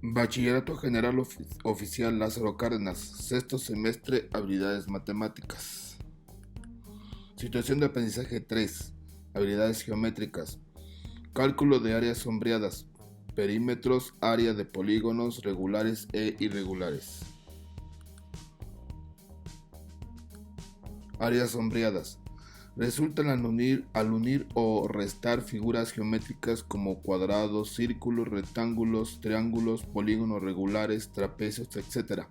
Bachillerato General Oficial Lázaro Cárdenas, sexto semestre, habilidades matemáticas. Situación de aprendizaje 3, habilidades geométricas. Cálculo de áreas sombreadas, perímetros, área de polígonos regulares e irregulares. Áreas sombreadas. Resultan al unir o restar figuras geométricas como cuadrados, círculos, rectángulos, triángulos, polígonos regulares, trapecios, etc.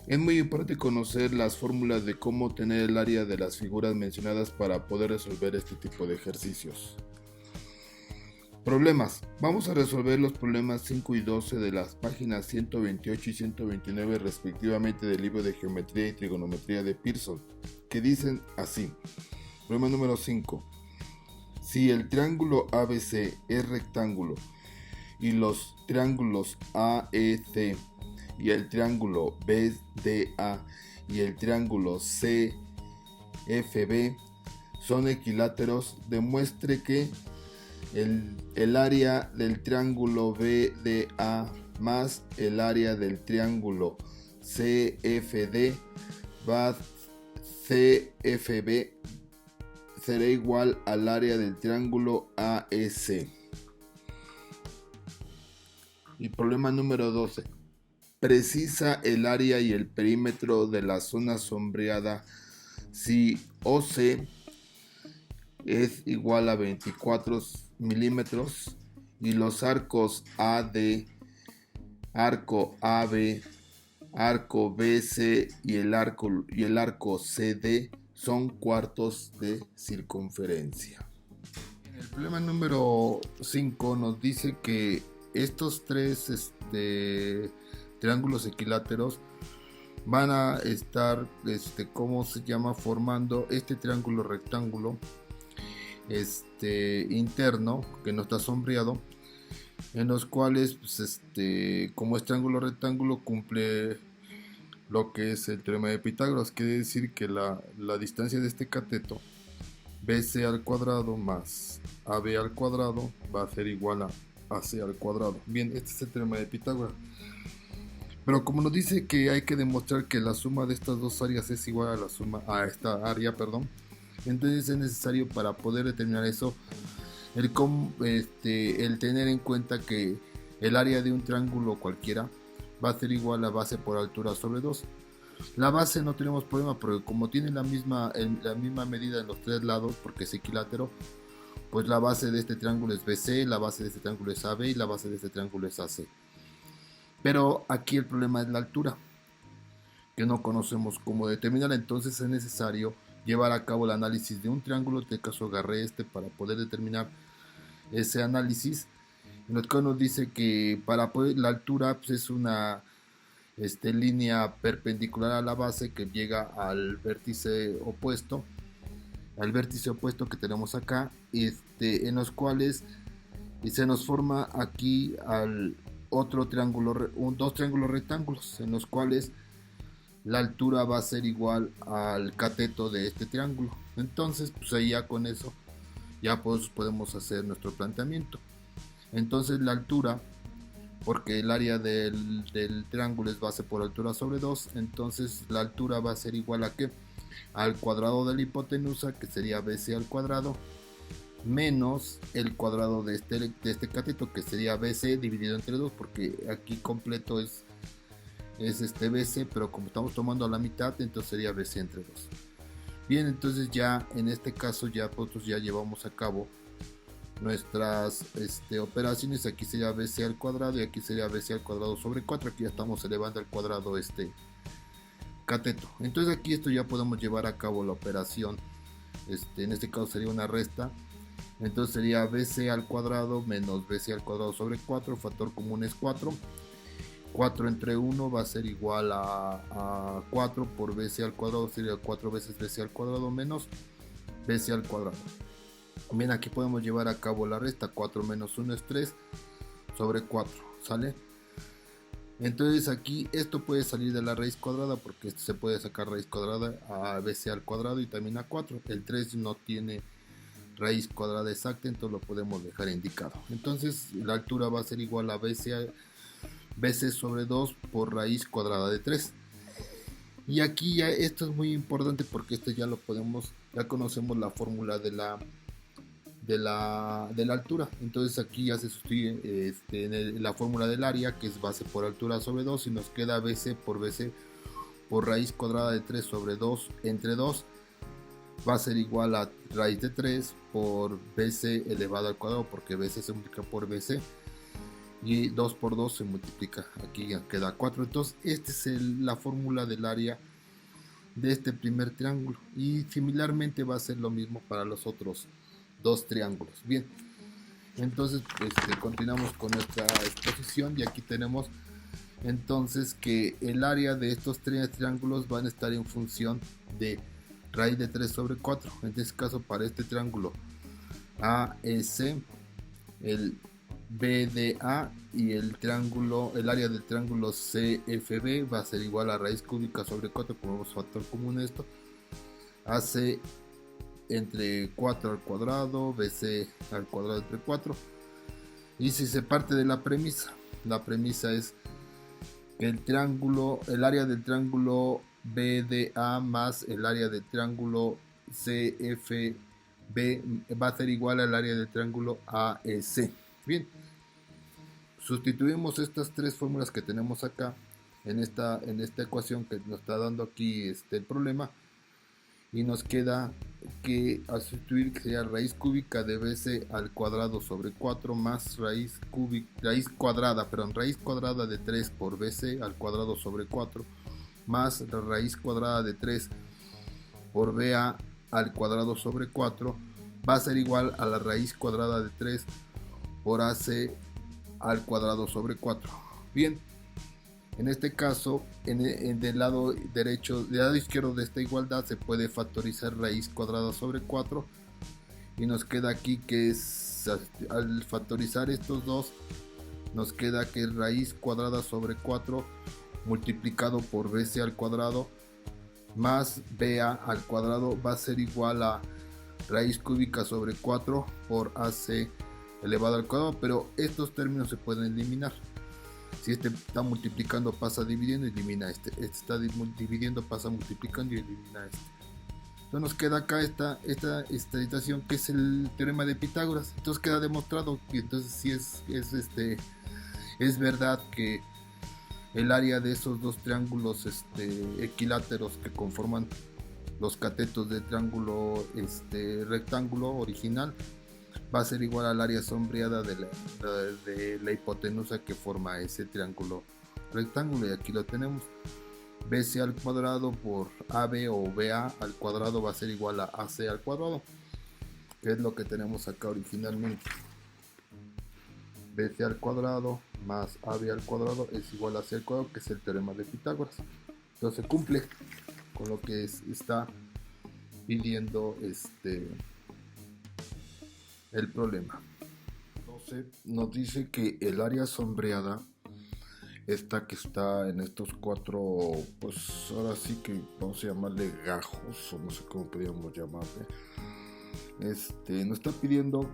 Es muy importante conocer las fórmulas de cómo obtener el área de las figuras mencionadas para poder resolver este tipo de ejercicios. Problemas. Vamos a resolver los problemas 5 y 12 de las páginas 128 y 129 respectivamente del libro de Geometría y Trigonometría de Pearson, que dicen así. Problema número 5. Si el triángulo ABC es rectángulo y los triángulos AEC y el triángulo BDA y el triángulo CFB son equiláteros, demuestre que el área del triángulo BDA más el área del triángulo CFD más CFB será igual al área del triángulo AEC. Y problema número 12. Precisa el área y el perímetro de la zona sombreada si OC es igual a 24 milímetros y los arcos AD, arco AB, arco BC y el arco CD son cuartos de circunferencia. El problema número 5 nos dice que estos tres triángulos equiláteros van a estar formando este triángulo rectángulo interno que no está sombreado, en los cuales como es triángulo rectángulo cumple lo que es el teorema de Pitágoras. Quiere decir que la distancia de este cateto BC al cuadrado más AB al cuadrado va a ser igual a AC al cuadrado. Bien, este es el teorema de Pitágoras. Pero como nos dice que hay que demostrar que la suma de estas dos áreas es igual a esta área, entonces es necesario, para poder determinar eso, el tener en cuenta que el área de un triángulo cualquiera va a ser igual a base por altura sobre 2. La base no tenemos problema porque como tiene la misma medida en los tres lados, porque es equilátero, pues la base de este triángulo es BC, la base de este triángulo es AB y la base de este triángulo es AC. Pero aquí el problema es la altura, que no conocemos cómo determinarla. Entonces es necesario llevar a cabo el análisis de un triángulo. En este caso agarré para poder determinar ese análisis, en el que nos dice que para poder, la altura pues, es una línea perpendicular a la base que llega al vértice opuesto que tenemos acá, en los cuales se nos forma aquí al otro triángulo, dos triángulos rectángulos, en los cuales la altura va a ser igual al cateto de este triángulo. Entonces pues ahí ya con eso ya pues podemos hacer nuestro planteamiento. Entonces la altura, porque el área del triángulo es base por altura sobre 2, entonces la altura va a ser igual a ¿qué? Al cuadrado de la hipotenusa, que sería BC al cuadrado, menos el cuadrado de este cateto, que sería BC dividido entre 2, porque aquí completo es BC, pero como estamos tomando a la mitad, entonces sería BC entre 2. Bien, entonces ya en este caso ya nosotros ya llevamos a cabo nuestras operaciones. Aquí sería BC al cuadrado y aquí sería BC al cuadrado sobre 4. Aquí ya estamos elevando al cuadrado cateto. Entonces aquí esto ya podemos llevar a cabo la operación. En este caso sería una resta. Entonces sería BC al cuadrado menos BC al cuadrado sobre 4. Factor común es 4. 4 entre 1 va a ser igual a 4 por BC al cuadrado. Sería 4 veces BC al cuadrado menos BC al cuadrado. Bien, aquí podemos llevar a cabo la resta. 4 menos 1 es 3 sobre 4, ¿sale? Entonces aquí esto puede salir de la raíz cuadrada, porque se puede sacar raíz cuadrada a BC al cuadrado y también a 4. El 3 no tiene raíz cuadrada exacta, entonces lo podemos dejar indicado. Entonces la altura va a ser igual a BC BC sobre 2 por raíz cuadrada de 3. Y aquí ya esto es muy importante porque esto ya lo podemos, ya conocemos la fórmula de la altura. Entonces aquí ya se sustituye en la fórmula del área, que es base por altura sobre 2, y nos queda BC por raíz cuadrada de 3 sobre 2 entre 2 va a ser igual a raíz de 3 por BC elevado al cuadrado, porque BC se multiplica por BC y 2 por 2 se multiplica, aquí ya queda 4. Entonces esta es la fórmula del área de este primer triángulo, y similarmente va a ser lo mismo para los otros dos triángulos. Bien, entonces continuamos con nuestra exposición, y aquí tenemos entonces que el área de estos tres triángulos van a estar en función de raíz de 3 sobre 4. En este caso, para este triángulo AEC, el BDA y el área del triángulo CFB va a ser igual a raíz cúbica sobre 4, como vemos factor común esto, AC entre 4 al cuadrado, BC al cuadrado entre 4. Y si se parte de la premisa es que el área del triángulo BDA más el área del triángulo CFB va a ser igual al área del triángulo AEC. Bien, sustituimos estas tres fórmulas que tenemos acá en esta ecuación que nos está dando aquí el problema, y nos queda que al sustituir, que sería raíz cúbica de BC al cuadrado sobre 4 más raíz cuadrada de 3 por BC al cuadrado sobre 4 más la raíz cuadrada de 3 por BA al cuadrado sobre 4 va a ser igual a la raíz cuadrada de 3 por AC al cuadrado sobre 4. Bien, en este caso, del lado izquierdo de esta igualdad se puede factorizar raíz cuadrada sobre 4, y nos queda aquí que al factorizar estos dos, nos queda que raíz cuadrada sobre 4 multiplicado por BC al cuadrado más BA al cuadrado va a ser igual a raíz cúbica sobre 4 por AC elevado al cuadrado, pero estos términos se pueden eliminar. Si este está multiplicando pasa dividiendo, elimina este está dividiendo pasa multiplicando y elimina este. Entonces nos queda acá esta situación que es el teorema de Pitágoras. Entonces queda demostrado que entonces sí es verdad que el área de esos dos triángulos equiláteros que conforman los catetos del triángulo rectángulo original va a ser igual al área sombreada de la hipotenusa que forma ese triángulo rectángulo, y aquí lo tenemos. BC al cuadrado por AB o BA al cuadrado va a ser igual a AC al cuadrado, que es lo que tenemos acá originalmente. BC al cuadrado más AB al cuadrado es igual a AC al cuadrado, que es el teorema de Pitágoras. Entonces cumple con lo que está pidiendo el problema. Entonces nos dice que el área sombreada, esta que está en estos cuatro, pues ahora sí que vamos a llamarle gajos, o no sé cómo podríamos llamarle, nos está pidiendo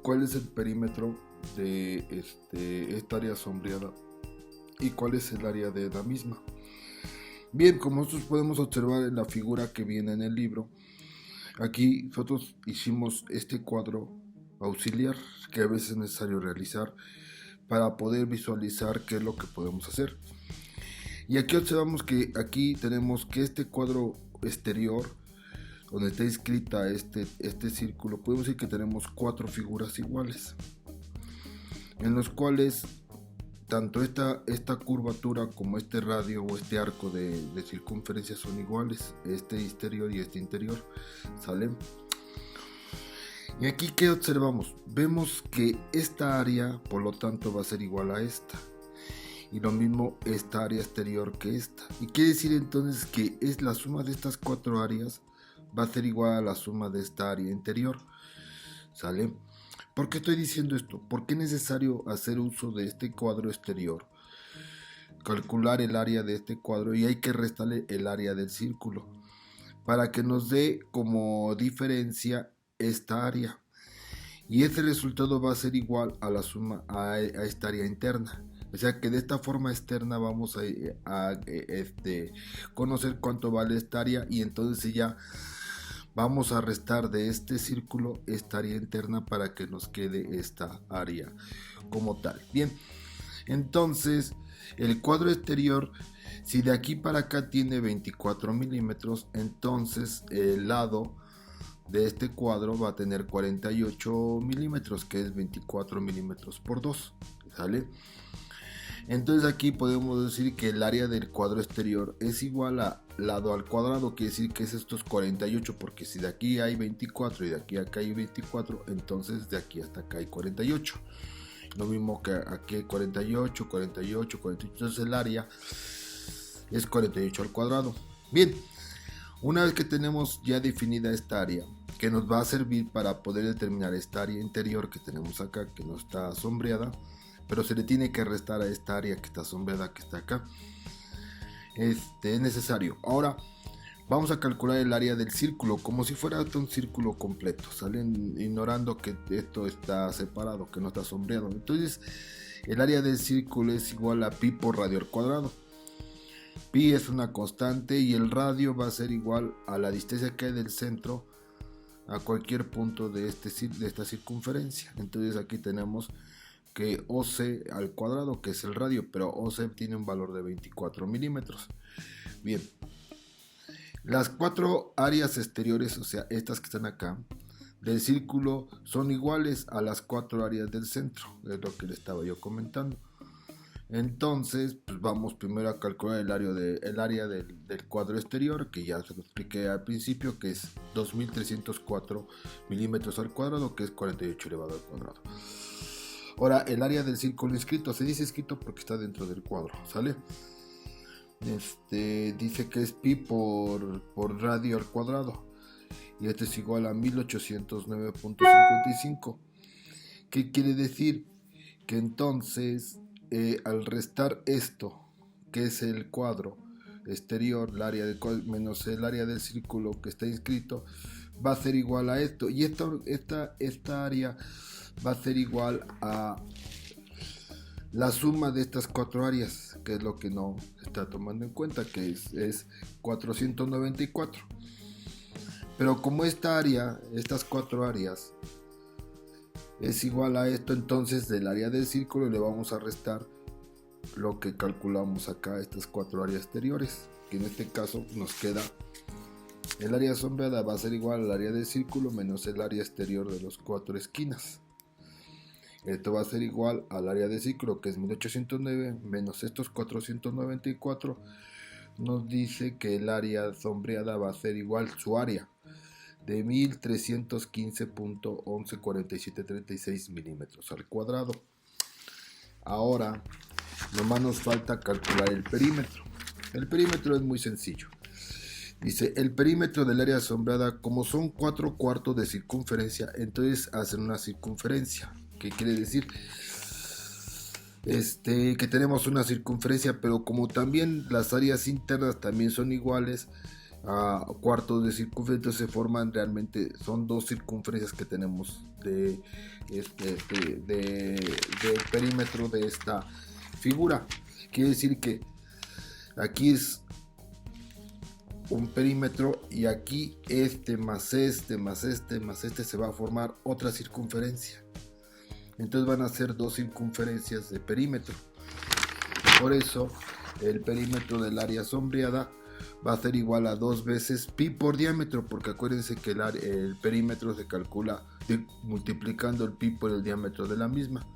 cuál es el perímetro de esta área sombreada y cuál es el área de la misma. Bien, como nosotros podemos observar en la figura que viene en el libro, aquí nosotros hicimos este cuadro auxiliar que a veces es necesario realizar para poder visualizar qué es lo que podemos hacer. Y aquí observamos que aquí tenemos que este cuadro exterior, donde está inscrita este círculo, podemos decir que tenemos cuatro figuras iguales, en los cuales tanto esta curvatura como este radio o este arco de circunferencia son iguales, este exterior y este interior, ¿sale? Y aquí, ¿qué observamos? Vemos que esta área, por lo tanto, va a ser igual a esta, y lo mismo esta área exterior que esta, y quiere decir entonces que es la suma de estas cuatro áreas va a ser igual a la suma de esta área interior, ¿sale? ¿Por qué estoy diciendo esto? Porque es necesario hacer uso de este cuadro exterior, calcular el área de este cuadro, y hay que restarle el área del círculo para que nos dé como diferencia esta área, y ese resultado va a ser igual a la suma a esta área interna. O sea que de esta forma externa vamos a conocer cuánto vale esta área, y entonces ya vamos a restar de este círculo esta área interna para que nos quede esta área como tal. Bien, entonces el cuadro exterior, si de aquí para acá tiene 24 milímetros, entonces el lado de este cuadro va a tener 48 milímetros, que es 24 milímetros por 2, ¿sale? Entonces aquí podemos decir que el área del cuadro exterior es igual a lado al cuadrado, quiere decir que es estos 48, porque si de aquí hay 24 y de aquí a acá hay 24, entonces de aquí hasta acá hay 48. Lo mismo que aquí hay 48, 48, 48, entonces el área es 48 al cuadrado. Bien, una vez que tenemos ya definida esta área, que nos va a servir para poder determinar esta área interior que tenemos acá, que no está sombreada, pero se le tiene que restar a esta área que está sombreada, que está acá, es necesario. Ahora vamos a calcular el área del círculo como si fuera un círculo completo, salen ignorando que esto está separado, que no está sombreado. Entonces el área del círculo es igual a pi por radio al cuadrado. Pi es una constante y el radio va a ser igual a la distancia que hay del centro a cualquier punto de esta circunferencia. Entonces aquí tenemos que OC al cuadrado, que es el radio, pero OC tiene un valor de 24 milímetros. Bien, las cuatro áreas exteriores, o sea, estas que están acá, del círculo son iguales a las cuatro áreas del centro, es lo que le estaba yo comentando. Entonces, pues vamos primero a calcular el área del cuadro exterior, que ya se lo expliqué al principio, que es 2304 milímetros al cuadrado, que es 48 elevado al cuadrado. Ahora, el área del círculo inscrito, se dice inscrito porque está dentro del cuadro, ¿sale? Dice que es pi por radio al cuadrado, y este es igual a 1809.55. ¿Qué quiere decir? Que entonces al restar esto, que es el cuadro exterior, el área del cuadro, menos el área del círculo que está inscrito, va a ser igual a esto, y esta área va a ser igual a la suma de estas cuatro áreas, que es lo que no está tomando en cuenta, que es 494. Pero como estas cuatro áreas es igual a esto, entonces del área del círculo le vamos a restar lo que calculamos acá, estas cuatro áreas exteriores, que en este caso nos queda el área sombreada va a ser igual al área del círculo menos el área exterior de las cuatro esquinas. Esto va a ser igual al área del círculo, que es 1809 menos estos 494, nos dice que el área sombreada va a ser igual su área de 1315.114736 milímetros al cuadrado. Ahora nomás nos falta calcular el perímetro. El perímetro es muy sencillo. Dice, el perímetro del área sombreada, como son 4 cuartos de circunferencia, entonces hacen una circunferencia. ¿Qué quiere decir? Que tenemos una circunferencia, pero como también las áreas internas también son iguales a cuartos de circunferencia, se forman realmente, son dos circunferencias que tenemos del perímetro de esta figura. Quiere decir que aquí es un perímetro y aquí más este se va a formar otra circunferencia. Entonces van a ser dos circunferencias de perímetro. Por eso el perímetro del área sombreada va a ser igual a 2 veces pi por diámetro, porque acuérdense que el perímetro se calcula multiplicando el pi por el diámetro de la misma.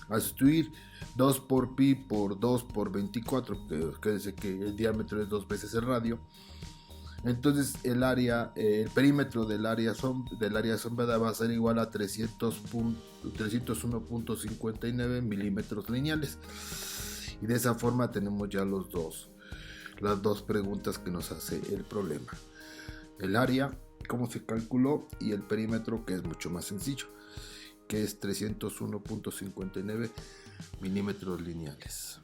A sustituir 2 por pi por 2 por 24, que acuérdense que el diámetro es 2 veces el radio. Entonces el perímetro del área sombreada va a ser igual a 301.59 milímetros lineales. Y de esa forma tenemos ya las dos preguntas que nos hace el problema. El área, cómo se calculó, y el perímetro, que es mucho más sencillo, que es 301.59 milímetros lineales.